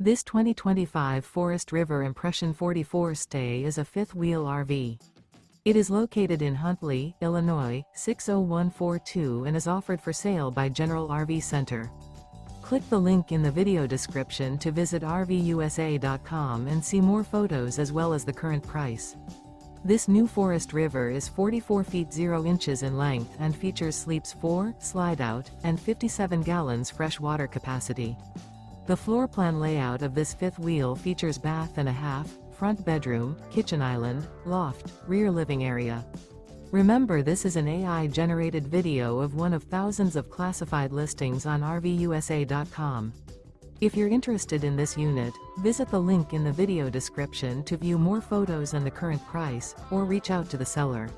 This 2025 Forest River Impression 44 Stay is a fifth-wheel RV. It is located in Huntley, Illinois, 60142 and is offered for sale by General RV Center. Click the link in the video description to visit RVUSA.com and see more photos as well as the current price. This new Forest River is 44 feet 0 inches in length and features sleeps 4, slide-out, and 57 gallons fresh water capacity. The floor plan layout of this fifth wheel features bath and a half, front bedroom, kitchen island, loft, rear living area. Remember, this is an AI-generated video of one of thousands of classified listings on RVUSA.com. If you're interested in this unit, visit the link in the video description to view more photos and the current price, or reach out to the seller.